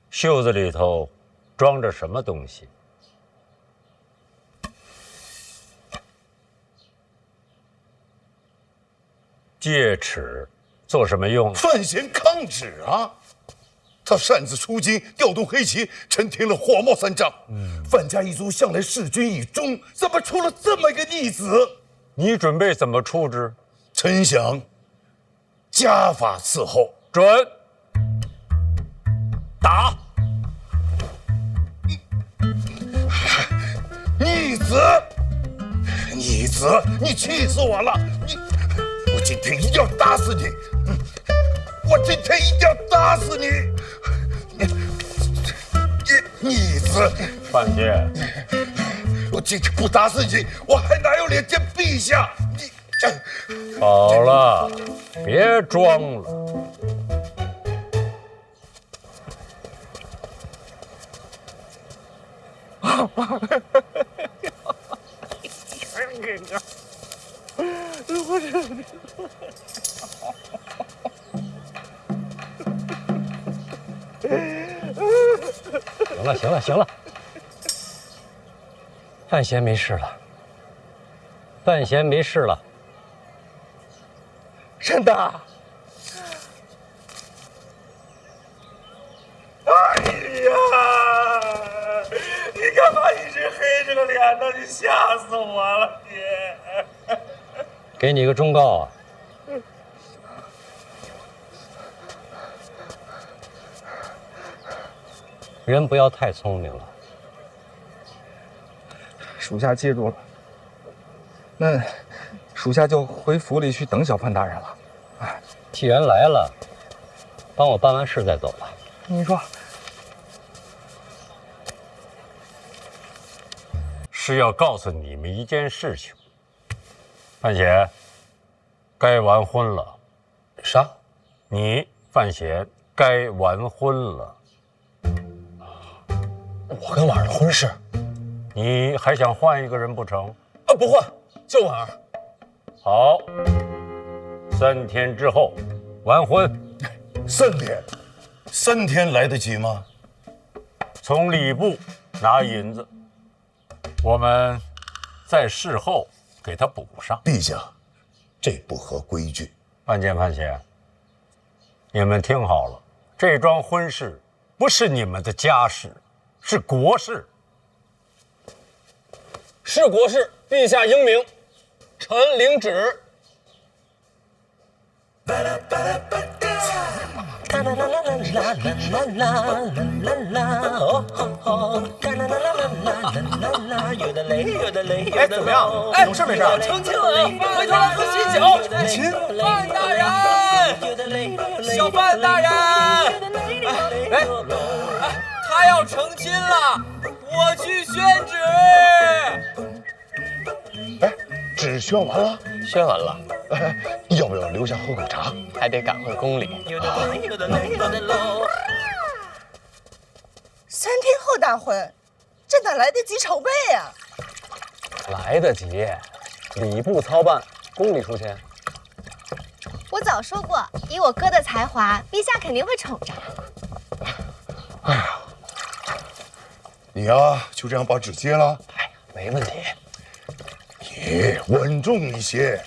袖子里头装着什么东西？戒尺做什么用？
范闲抗旨啊！他擅自出京，调动黑旗，臣听了火冒三丈。范家一族向来弑君以忠，怎么出了这么一个逆子？
你准备怎么处置？
臣想家法伺候。
准。打！
逆子，逆子，你气死我了！我今天一定要打死你！我今天一定要打死你！逆子，
范建，
我今天不打死你，我还哪有脸见陛下？
好了，别装了。
行了，范闲没事了，范闲没事了。
真的？哎呀，你干嘛一直黑着个脸呢？你吓死我了，你！
给你个忠告啊，人不要太聪明了。
属下记住了。那属下就回府里去等小范大人了。哎，
既然来了，帮我办完事再走吧。
你说，
是要告诉你们一件事情，范闲，该完婚了。
啥？
你范闲该完婚了。
我跟婉儿的婚事，
你还想换一个人不成？
啊，不换，就婉儿。
好，3天之后完婚。
3天来得及吗？
从礼部拿银子，我们在事后给他补上。
陛下，这不合规矩。
范建、范闲，你们听好了，这桩婚事不是你们的家事，是国事。
是国事，陛下英明，臣领旨。
哎，怎么样？哎，有事没事？成亲了，回头来喝喜酒。亲，范大人，小范大人，哎，他要成亲了，我去宣旨。
哎，纸宣完了？
宣完了。
要不要留下喝口茶？
还得赶回宫里。
3天后大婚，这哪来得及筹备呀？
来得及，礼部操办，宫里出钱。
我早说过，以我哥的才华，陛下肯定会宠着。
哎呀，你呀，就这样把纸接了？
哎呀，没问题。
你稳重一些。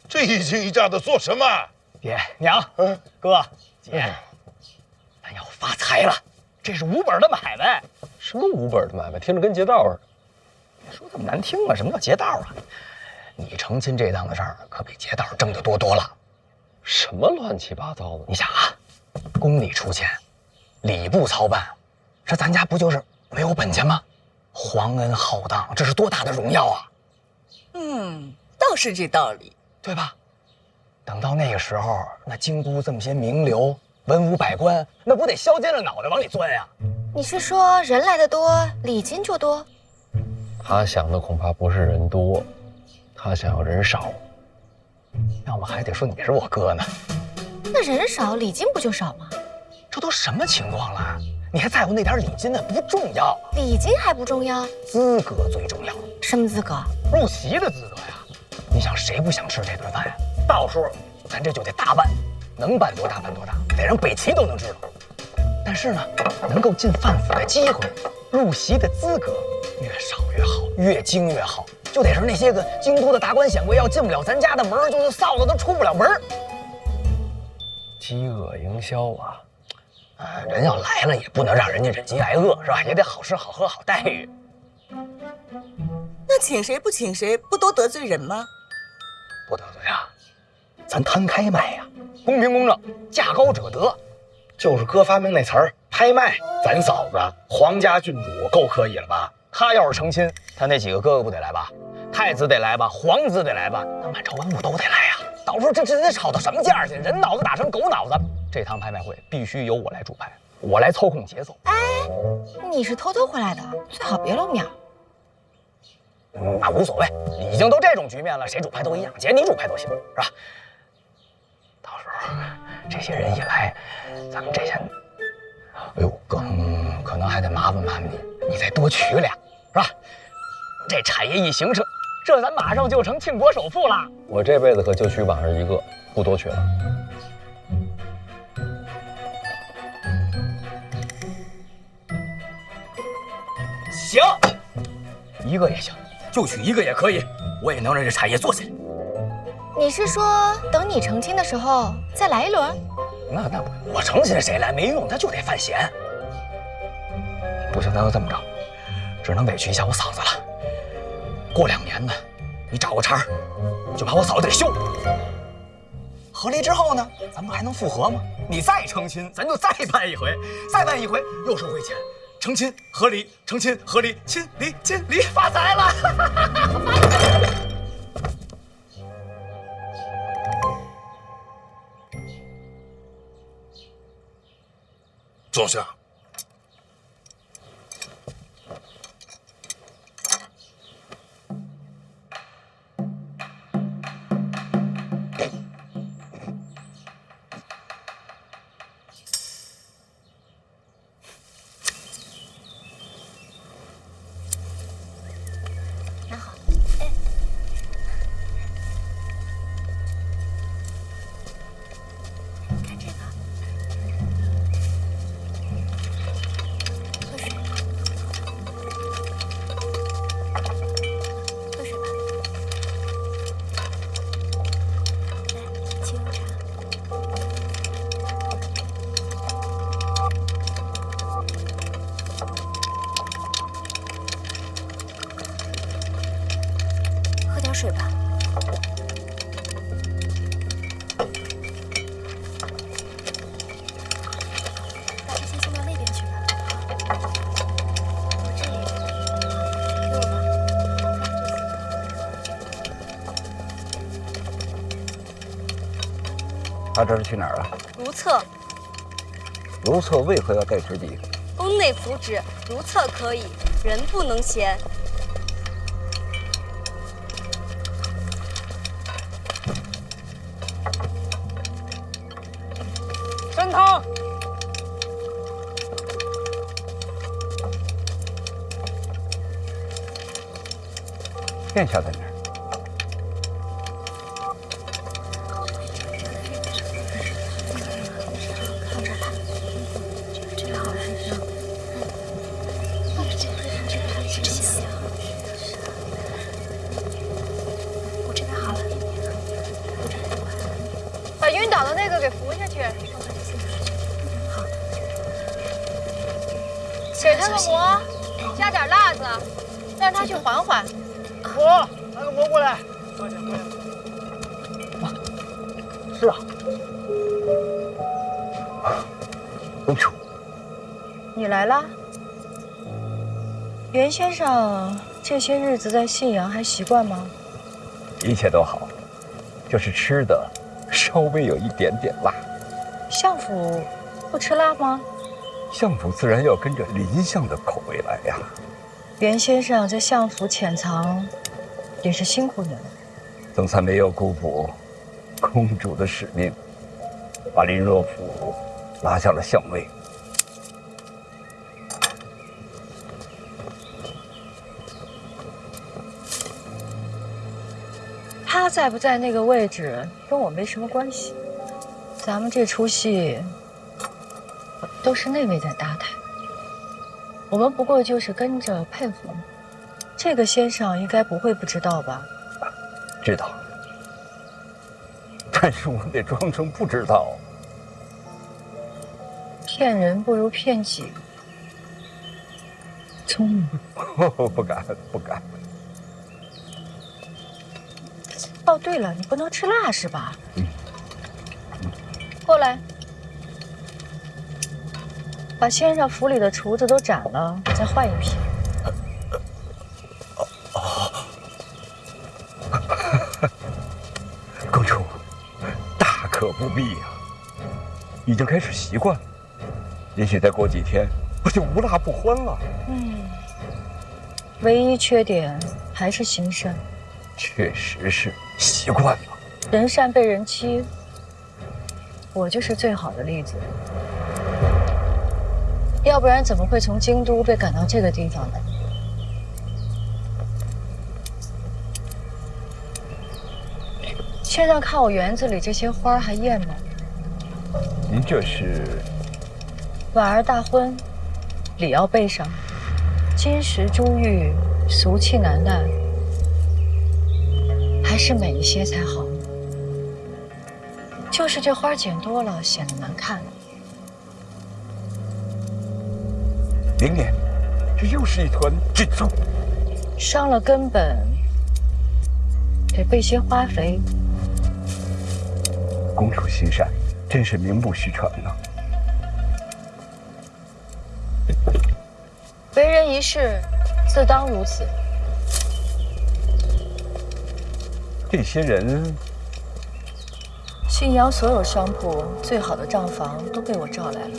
这一惊一乍的做什么？
爹娘，哥姐，咱要发财了，这是无本的买卖。
什么无本的买卖？听着跟劫道似的。
说这么难听啊？什么叫劫道啊？你成亲这档子事儿，可比劫道挣得多多了。
什么乱七八糟的？
你想啊，宫里出钱，礼部操办，这咱家不就是没有本钱吗？皇恩浩荡，这是多大的荣耀啊！
倒是这道理，
对吧？等到那个时候，那京都这么些名流、文武百官，那不得削尖了脑袋往里钻呀？
你是说人来的多，礼金就多？
他想的恐怕不是人多，他想要人少。
要么还得说你是我哥呢。
那人少，礼金不就少吗？
这都什么情况了？你还在乎那点礼金呢？不重要，
礼金还不重要，
资格最重要。
什么资格？
入席的资格呀！你想谁不想吃这顿饭呀？到时候咱这就得大办，能办多大办多大，得让北齐都能知道。但是呢，能够进范府的机会，入席的资格越少越好，越精越好。就得是那些个京都的达官显贵，要进不了咱家的门，就是臊子都出不了门。
饥饿营销啊！
人要来了，也不能让人家忍饥挨饿，是吧？也得好吃好喝好待遇。
那请谁不请谁，不都得罪人吗？
不得罪啊，咱摊开卖呀，公平公正，价高者得。就是哥发明那词儿，拍卖。咱嫂子皇家郡主够可以了吧？他要是成亲，他那几个哥哥不得来吧？太子得来吧？皇子得来吧？那满朝文武都得来呀！到时候这得吵到什么价去？人脑子打成狗脑子！这趟拍卖会必须由我来主拍，我来操控节奏。
哎，你是偷偷回来的，最好别露面。
那无所谓，已经都这种局面了，谁主拍都一样，姐你主拍都行，是吧？到时候这些人一来，咱们这些，哎呦哥，可能还得麻烦你，你再多娶俩，是吧？这产业一形成，这咱马上就成庆国首富了。
我这辈子可就娶网上一个，不多娶了。
行，一个也行，就娶一个也可以，我也能让这产业做起来。
你是说等你成亲的时候再来一轮？
那不，我成亲谁来没用，他就得犯闲。不行，咱就这么着，只能委屈一下我嫂子了。过2年呢，你找个茬儿，就把我嫂子给休。和离之后呢，咱们还能复合吗？你再成亲，咱就再办一回，再办一回又收回钱。成亲合离，成亲合离，亲离亲离，发财了！
坐下。
拿好，哎，看这个，喝水，喝水吧。来，沏油茶。喝点水吧。把这些送到那边去吧。我这里，给我吧。
他这是去哪儿了？
如厕。
如厕为何要带纸笔？
宫内符旨，如厕可以，人不能闲。
参汤。
殿下在哪儿？
这个好看，这个行。我这边好了，把晕倒的那
那个馍，加点辣子，让他去缓缓。
我拿个馍过来。快点，快点。是啊。
公主，
你来啦。袁先生这些日子在信阳还习惯吗？
一切都好，就是吃的稍微有一点点辣。
相府不吃辣吗？
相府自然要跟着邻相的口味来呀。
袁先生在相府潜藏，也是辛苦你了。
总算没有辜负公主的使命，把林若甫拉下了相位。
他在不在那个位置跟我没什么关系，咱们这出戏都是那位在搭台，我们不过就是跟着配合。这个先生应该不会不知道吧？
知道，但是我得装成不知道。
骗人不如骗己，聪明。
不敢，不敢。
哦，对了，你不能吃辣是吧？过来，把先生府里的厨子都斩了，再换一批。
公主，大可不必呀，已经开始习惯了，也许再过几天我就无辣不欢了。
唯一缺点还是心善。
确实是习惯了。
人善被人欺，我就是最好的例子。要不然怎么会从京都被赶到这个地方呢？先生，看我园子里这些花还艳吗？
您这是？
婉儿大婚，礼要备上，金石珠玉，俗气难耐，还是美一些才好。就是这花剪多了，显得难看。
灵莲，这又是一团剧醋，
伤了根本，得备些花肥。
公主心善，真是名不虚传呐。
为人一世，自当如此。
这些人，
信阳所有商铺最好的账房都被我召来了。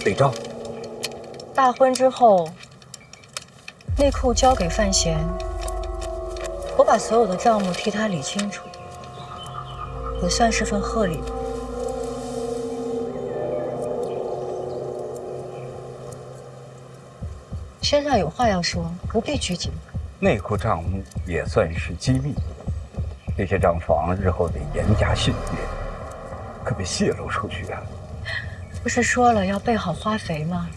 北赵。
大婚之后，内库交给范闲，我把所有的账目替他理清楚，也算是份贺礼。先生有话要说，不必拘谨。
内库账目也算是机密，这些账房日后得严加训练，可别泄露出去啊！
不是说了要备好花肥吗？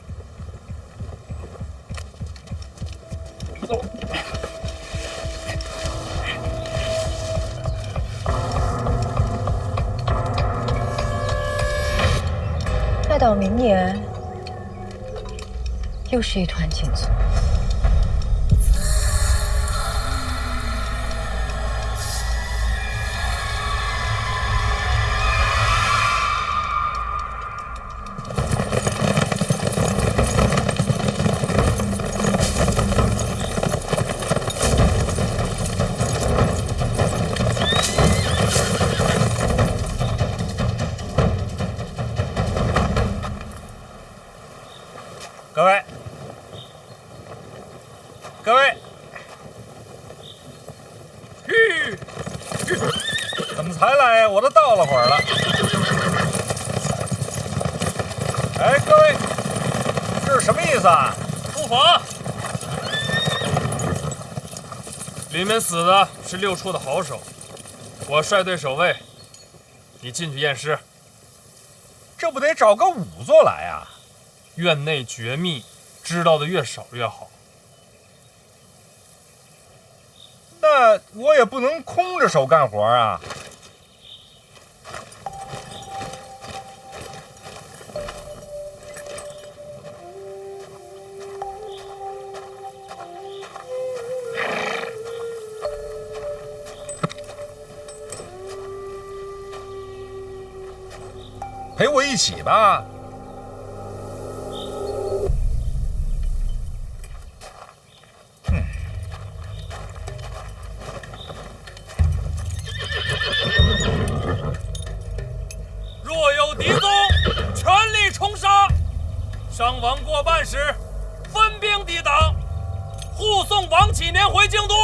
再到明年，又是一团锦簇。
各位，怎么才来呀？我都到了会儿了。哎，各位，这是什么意思啊？
不妨。里面死的是6处的好手，我率队守卫，你进去验尸。
这不得找个仵作来呀？
院内绝密，知道的越少越好。
那我也不能空着手干活啊。
陪我一起吧。
若有敌踪，全力冲杀，伤亡过半时，分兵抵挡，护送王启年回京都。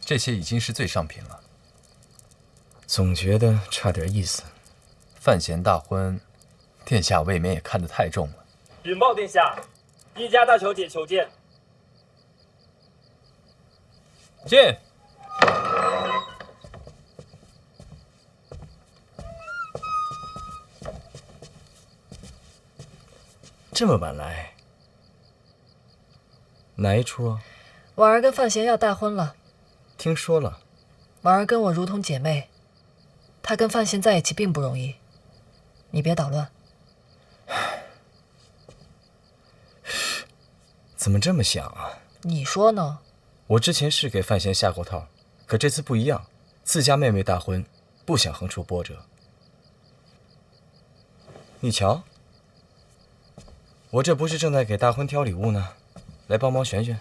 这些已经是最上品了，
总觉得差点意思。
范闲大婚，殿下未免也看得太重了。
禀报殿下，一家大小姐求见。
进。
这么晚来，哪一出啊？
婉儿跟范闲要大婚了。
听说了。
婉儿跟我如同姐妹，她跟范闲在一起并不容易，你别捣乱。
怎么这么想啊？
你说呢？
我之前是给范闲下过套，可这次不一样，自家妹妹大婚，不想横出波折。你瞧，我这不是正在给大婚挑礼物呢，来帮忙选选。